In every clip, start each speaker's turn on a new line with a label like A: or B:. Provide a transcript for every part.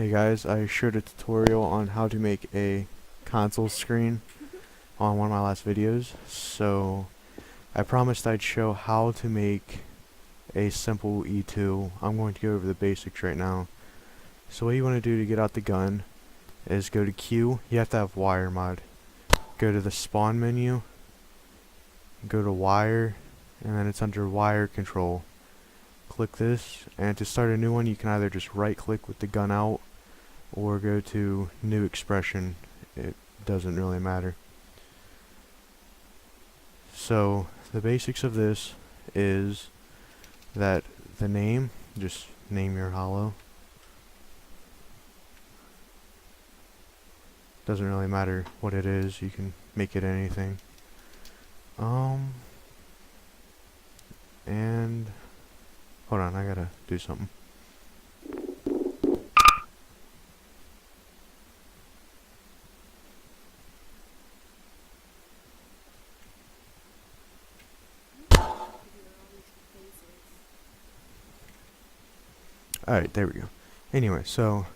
A: Hey guys, I showed a tutorial on how to make a console screen on one of my last videos, so I promised I'd show how to make a simple E2. I'm going to go over the basics right now. So what you want to do to get out the gun is go to Q. You have to have wire mod. Go to the spawn menu, go to wire, and then it's under wire control. Click this, and to start a new one you can either just right click with the gun out or go to new expression. It doesn't really matter. So the basics of this is that the name, just name your hollow. Doesn't really matter what it is, you can make it anything. And hold on, I gotta do something. Alright, there we go. Anyway, so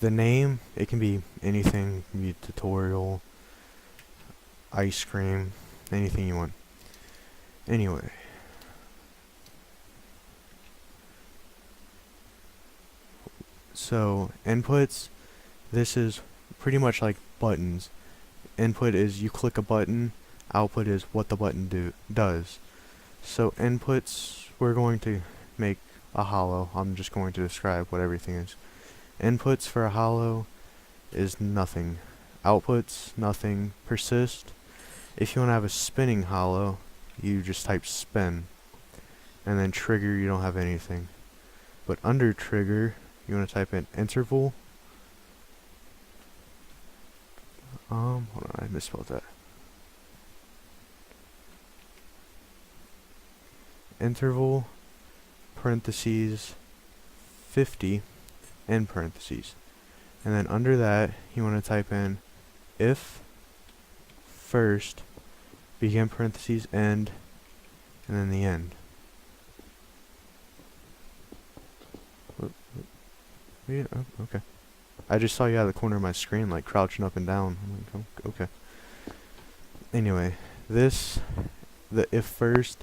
A: the name, it can be anything. It can be tutorial, ice cream, anything you want. Anyway, so inputs, this is pretty much like buttons. Input is you click a button, output is what the button does. So inputs, we're going to make a hollow. I'm just going to describe what everything is. Inputs for a hollow is nothing. Outputs, nothing. Persist, if you want to have a spinning hollow, you just type spin. And then trigger, you don't have anything. But under trigger, you want to type in interval. Hold on, I misspelled that. Interval, parentheses, 50, end parentheses. And then under that, you want to type in if first, begin parentheses, end, and then the end. Yeah, okay. I just saw you out of the corner of my screen, like crouching up and down. I'm like, oh, okay. Anyway, the if first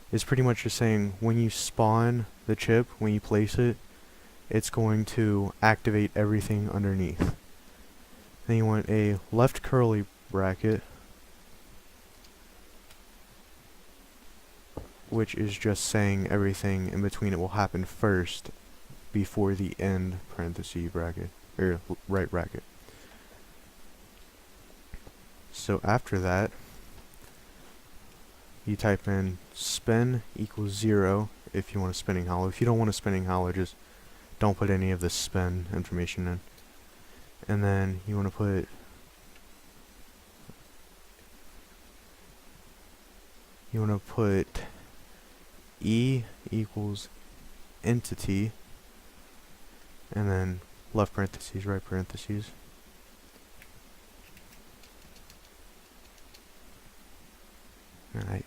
A: is pretty much just saying when you spawn the chip, when you place it, it's going to activate everything underneath. Then you want a left curly bracket, which is just saying everything in between it will happen first before the end parenthesis bracket, or right bracket. So after that, you type in spin equals 0 if you want a spinning hollow. If you don't want a spinning hollow, just don't put any of the spin information in. And then you want to put E equals entity, and then left parentheses, right parentheses.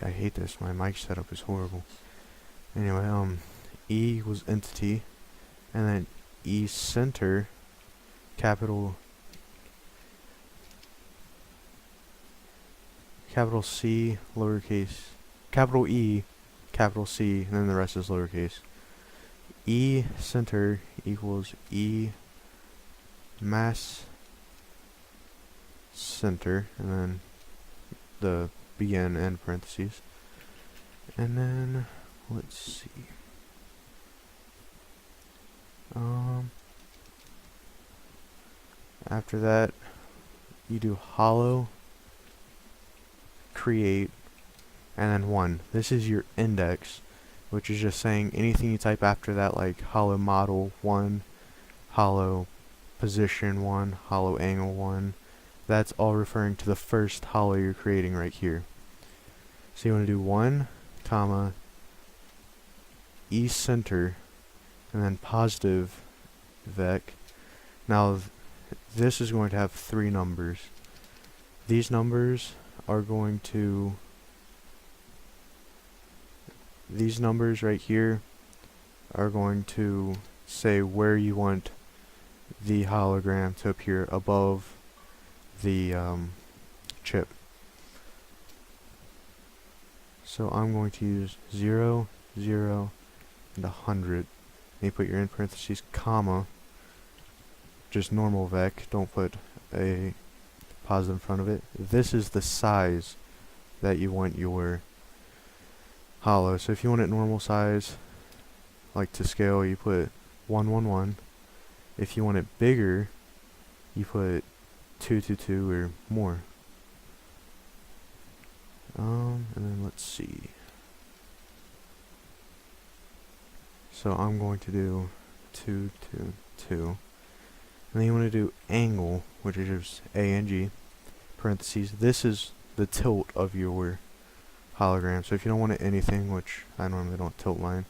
A: I hate this, my mic setup is horrible. Anyway, E equals entity, and then E center, capital C, lowercase, capital E, capital C, and then the rest is lowercase. E center equals E mass center, and then the begin end parentheses. And then let's see. After that, you do hollow, create, and then 1. This is your index, which is just saying anything you type after that, like hollow model 1, hollow position 1, hollow angle 1. That's all referring to the first hollow you're creating right here. So you want to do 1, comma, E center, and then positive vec. Now this is going to have 3 numbers. These numbers are going to, these numbers right here are going to say where you want the hologram to appear above the chip. So I'm going to use 0, 0, and 100. And you put your in parentheses, comma, just normal vec, don't put a positive in front of it. This is the size that you want your holo. So if you want it normal size, like to scale, you put 111. If you want it bigger, you put 222 or more. And then let's see. So I'm going to do 222. And then you want to do angle, which is just ANG, parentheses. This is the tilt of your hologram. So if you don't want it anything, which I normally don't tilt mine,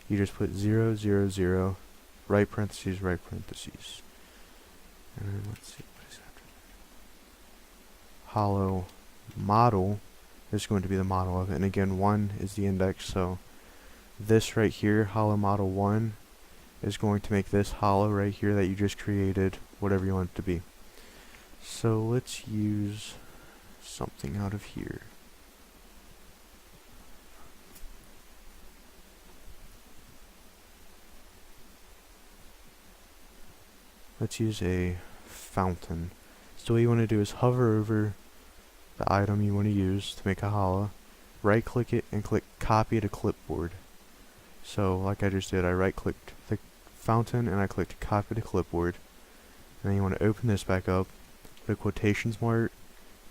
A: you just put 0, 0, 0, right parentheses, right parentheses. And then let's see what is after that. Holo model is going to be the model of it. And again, 1 is the index, so this right here, holo model 1, is going to make this holo right here that you just created whatever you want it to be. So let's use something out of here. Let's use a fountain. So what you want to do is hover over the item you want to use to make a holo, right click it and click copy to clipboard. So like I just did, I right clicked the fountain and I clicked copy to clipboard. And then you want to open this back up, put a quotations mark,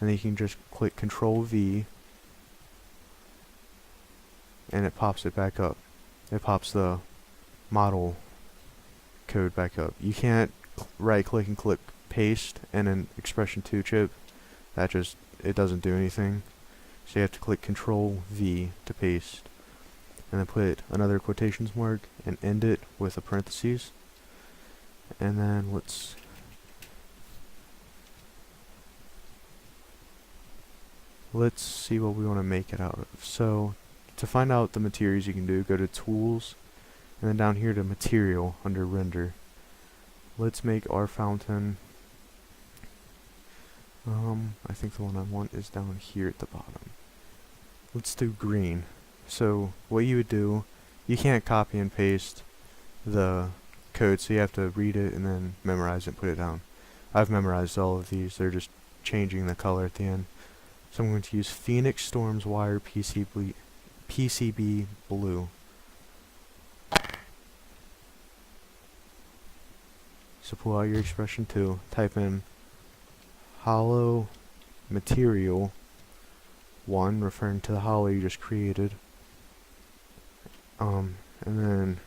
A: and then you can just click Control V and it pops it back up. It pops the model code back up. You can't right click and click paste and an expression 2 chip. That just, it doesn't do anything. So you have to click Control V to paste. And then put another quotations mark and end it with a parentheses. And then let's see what we want to make it out of. So to find out the materials you can do, go to Tools and then down here to Material under Render. Let's make our fountain. I think the one I want is down here at the bottom. Let's do green. So what you would do, you can't copy and paste the code, so you have to read it and then memorize it and put it down. I've memorized all of these, they're just changing the color at the end. So I'm going to use Phoenix Storms Wire PCB Blue. So pull out your expression 2, type in holo material 1, referring to the holo you just created. And then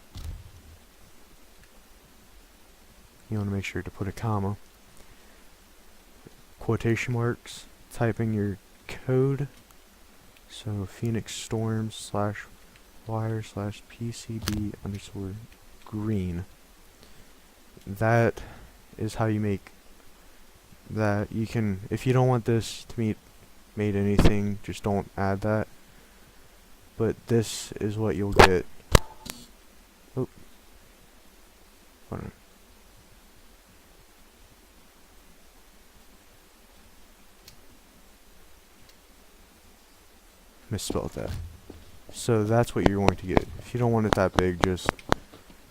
A: you want to make sure to put a comma, quotation marks, type in your code. So Phoenix Storms /wire /PCB _ green. That is how you make that. You can, if you don't want this to be made anything, just don't add that. But this is what you'll get. Oh, hold on. Misspelled that. So that's what you're going to get. If you don't want it that big, just,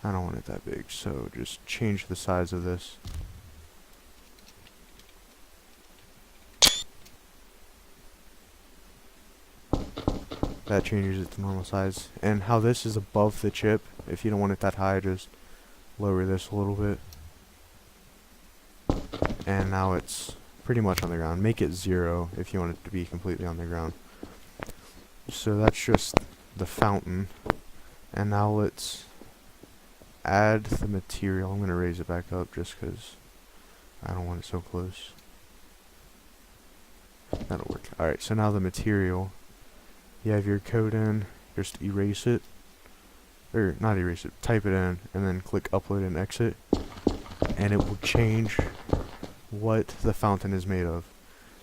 A: I don't want it that big, so just change the size of this. That changes it to normal size. And how this is above the chip, if you don't want it that high, just lower this a little bit. And now it's pretty much on the ground. Make it 0 if you want it to be completely on the ground. So that's just the fountain. And now let's add the material. I'm going to raise it back up just because I don't want it so close. That'll work. Alright, so now the material. You have your code in, just erase it. Or not erase it, type it in, and then click upload and exit. And it will change what the fountain is made of.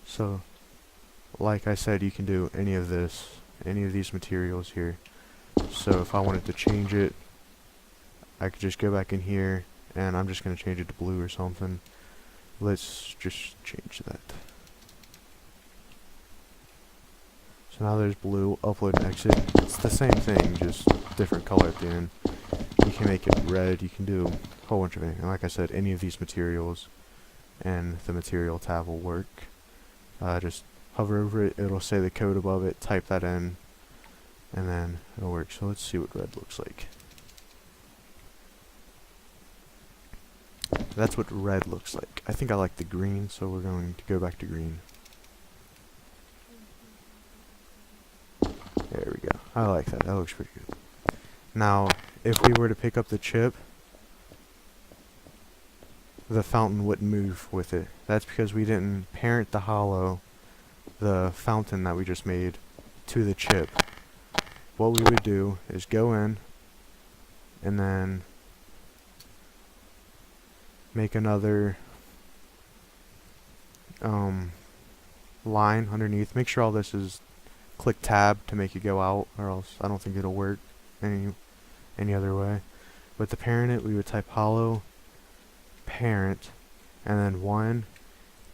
A: So, like I said, you can do any of this, any of these materials here. So if I wanted to change it, I could just go back in here and I'm just going to change it to blue or something. Let's just change that. So now there's blue, upload and exit. It's the same thing, just different color at the end. You can make it red, you can do a whole bunch of anything. Like I said, any of these materials and the material tab will work. Just hover over it, it'll say the code above it, type that in, and then it'll work. So let's see what red looks like. That's what red looks like. I think I like the green, so we're going to go back to green. There we go. I like that. That looks pretty good. Now, if we were to pick up the chip, the fountain wouldn't move with it. That's because we didn't parent the hollow, the fountain that we just made, to the chip. What we would do is go in and then make another line underneath. Make sure all this is, click tab to make it go out, or else I don't think it'll work any other way. But to parent it, we would type hollow parent, and then one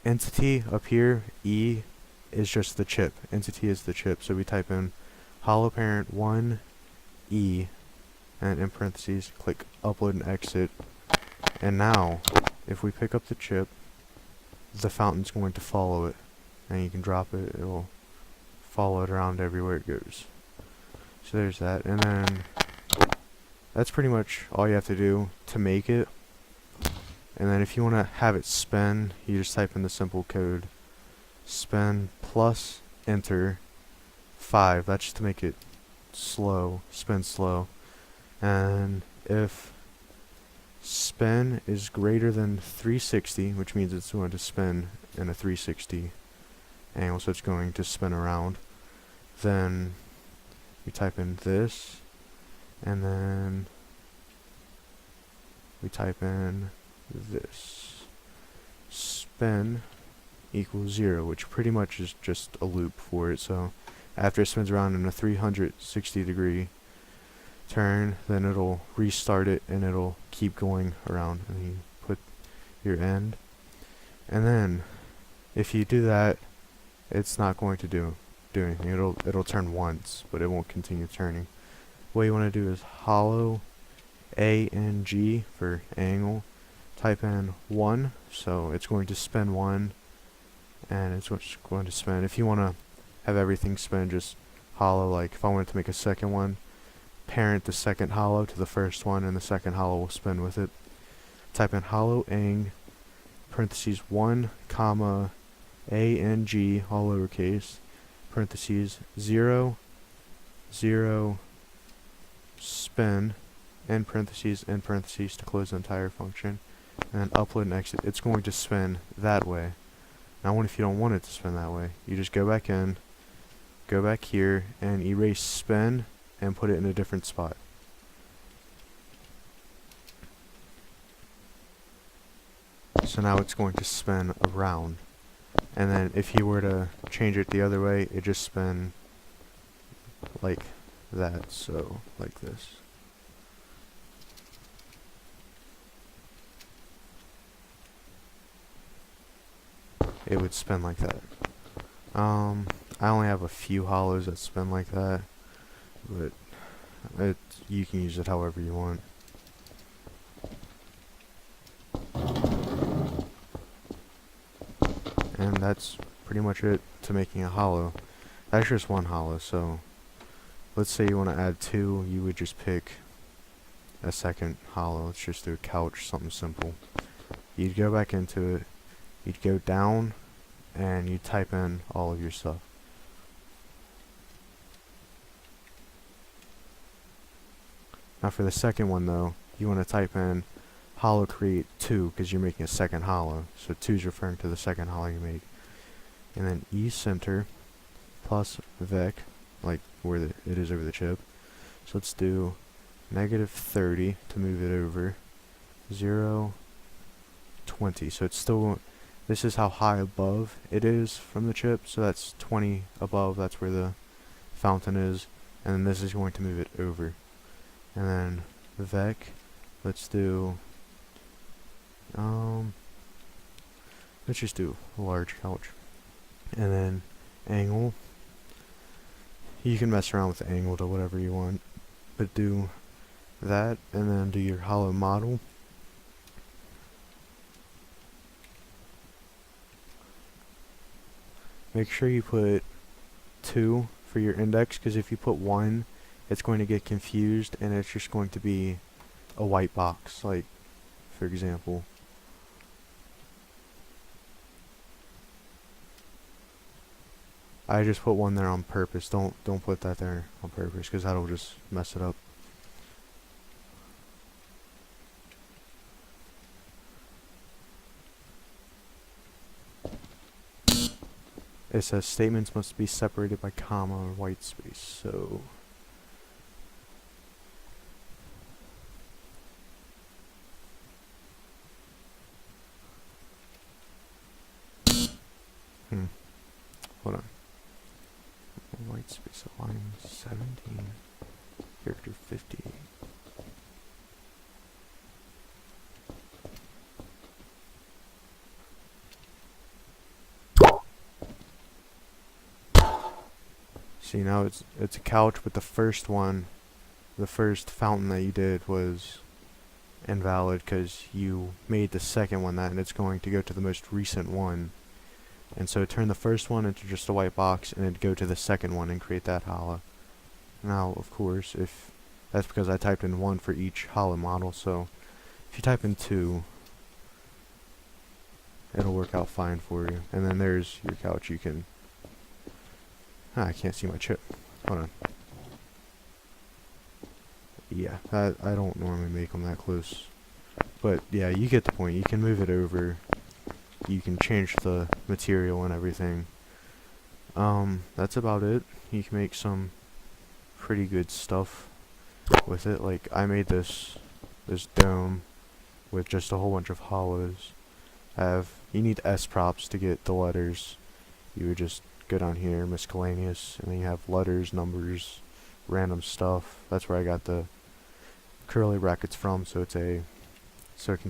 A: entity up here, E is just the chip. Entity is the chip, so we type in hollow parent 1 E, and in parentheses click upload and exit. And now if we pick up the chip, the fountain's going to follow it, and you can drop it, it'll follow it around everywhere it goes. So there's that, and then that's pretty much all you have to do to make it. And then if you want to have it spin, you just type in the simple code spin plus enter 5. That's just to make it slow, spin slow. And if spin is greater than 360, which means it's going to spin in a 360 angle, so it's going to spin around, then we type in this, and then we type in this. Spin equals 0, which pretty much is just a loop for it. So after it spins around in a 360 degree turn, then it'll restart it and it'll keep going around, and you put your end. And then if you do that, it's not going to do anything. It'll turn once, but it won't continue turning. What you want to do is hollow ANG for angle, type in 1, so it's going to spin 1, and it's going to spin. If you want to have everything spin, just hollow, like if I wanted to make a second one, parent the second hollow to the first one, and the second hollow will spin with it. Type in hollow ang, parentheses 1, comma, ANG, all lowercase, parentheses 0, 0, spin, in parentheses to close the entire function, and then upload and exit. It's going to spin that way. Now what if you don't want it to spin that way? You just go back in, go back here, and erase spin, and put it in a different spot. So now it's going to spin around. And then if you were to change it the other way, it just spin like that, so like this. It would spin like that. I only have a few hollows that spin like that, but you can use it however you want. And that's pretty much it to making a hollow. That's just one hollow, so let's say you want to add 2, you would just pick a second hollow. Let's just do a couch, something simple. You'd go back into it, you'd go down, and you'd type in all of your stuff. Now for the second one though, you want to type in hollow create 2, because you're making a second hollow, so 2 is referring to the second hollow you make. And then ecenter plus vec, like where it is over the chip. So let's do -30 to move it over, 0, 20. So it's still, this is how high above it is from the chip, so that's 20 above, that's where the fountain is, and then this is going to move it over. And then vec, let's do let's just do a large couch. And then angle. You can mess around with the angle to whatever you want, but do that, and then do your hollow model. Make sure you put 2 for your index, because if you put 1, it's going to get confused, and it's just going to be a white box, like, for example. I just put 1 there on purpose. Don't put that there on purpose, because that'll just mess it up. It says statements must be separated by comma or white space, so hold on. White space line 17, character 58. See, now it's a couch, but the first one, the first fountain that you did was invalid because you made the second one that, and it's going to go to the most recent one. And so turn the first one into just a white box, and then go to the second one and create that hollow. Now, of course, if that's because I typed in 1 for each hollow model, so if you type in 2, it'll work out fine for you. And then there's your couch. You can... I can't see my chip. Hold on. Yeah, I don't normally make them that close. But yeah, you get the point. You can move it over. You can change the material and everything. That's about it. You can make some pretty good stuff with it. Like, I made this dome with just a whole bunch of hollows. You need S props to get the letters. You would just go down here, miscellaneous, and then you have letters, numbers, random stuff. That's where I got the curly brackets from, so it can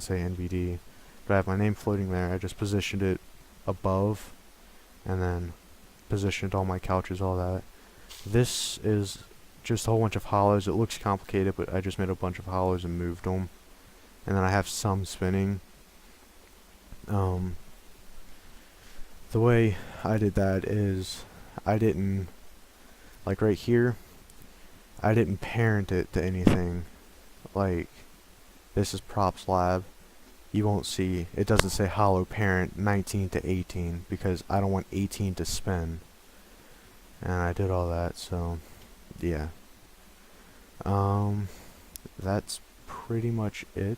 A: say NVD. But I have my name floating there. I just positioned it above, and then positioned all my couches, all that. This is just a whole bunch of hollows. It looks complicated, but I just made a bunch of hollows and moved them. And then I have some spinning. The way I did that is I didn't, like right here, I didn't parent it to anything. Like, this is Props Lab. You won't see, it doesn't say hollow parent 19 to 18 because I don't want 18 to spin. And I did all that, so yeah. That's pretty much it.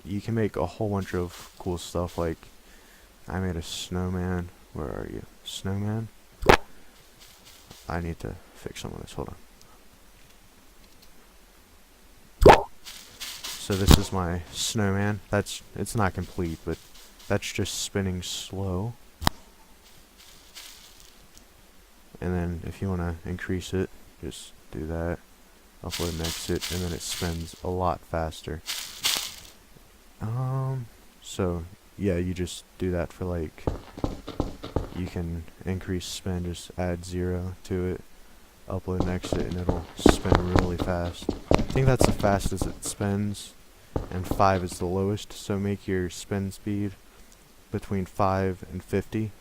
A: You can make a whole bunch of cool stuff, like I made a snowman. Where are you? Snowman? I need to fix some of this, hold on. So this is my snowman. It's not complete, but that's just spinning slow. And then if you want to increase it, just do that. Upload and exit, and then it spins a lot faster. So yeah, you just do that for like, you can increase spin, just add 0 to it, upload and exit, and it'll spin really fast. I think that's the fastest it spins, and 5 is the lowest, so make your spin speed between 5 and 50.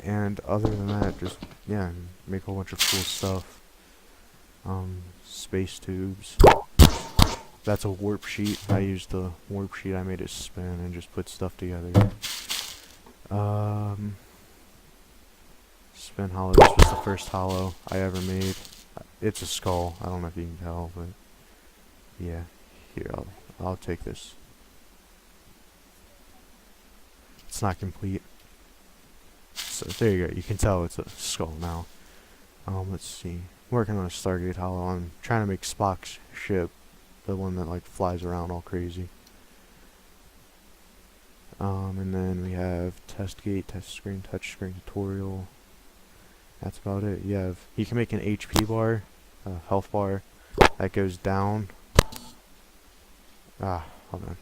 A: And other than that, just, yeah, make a whole bunch of cool stuff. Space tubes. That's a warp sheet. I used the warp sheet, I made it spin and just put stuff together. Spin hollow. This was the first hollow I ever made. It's a skull. I don't know if you can tell, but yeah. Here, I'll take this. It's not complete. So there you go. You can tell it's a skull now. Let's see. I'm working on a Stargate hollow. I'm trying to make Spock's ship, the one that like flies around all crazy. And then we have test gate, test screen, touch screen tutorial. That's about it. You can make an HP bar, a health bar that goes down, Hold on.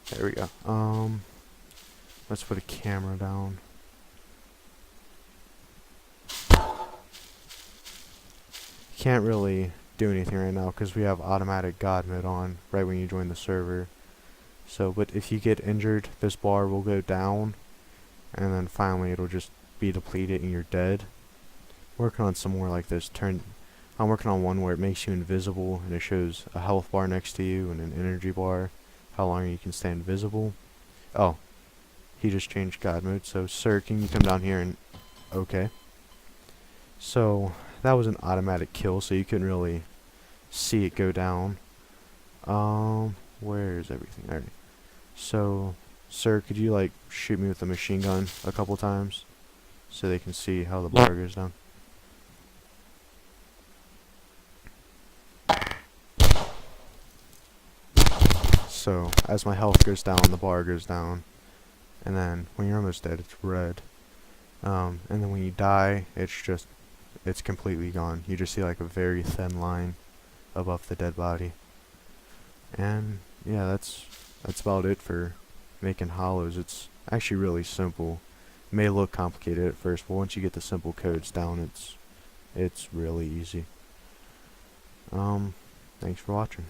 A: There we go. Let's put a camera down. Can't really do anything right now because we have automatic God mode on right when you join the server. So, but if you get injured, this bar will go down, and then finally it'll just be depleted and you're dead. Working on some more like this. I'm working on one where it makes you invisible and it shows a health bar next to you and an energy bar, how long you can stay invisible. Oh, he just changed God mode. So, sir, can you come down here and okay. So that was an automatic kill, so you couldn't really see it go down. Where's everything? Alright. So, sir, could you like shoot me with a machine gun a couple times so they can see how the bar goes down? So, as my health goes down, the bar goes down. And then, when you're almost dead, it's red. And then when you die, it's completely gone. You just see like a very thin line above the dead body. And, yeah, that's about it for making hollows. It's actually really simple. It may look complicated at first, but once you get the simple codes down, it's really easy. Thanks for watching.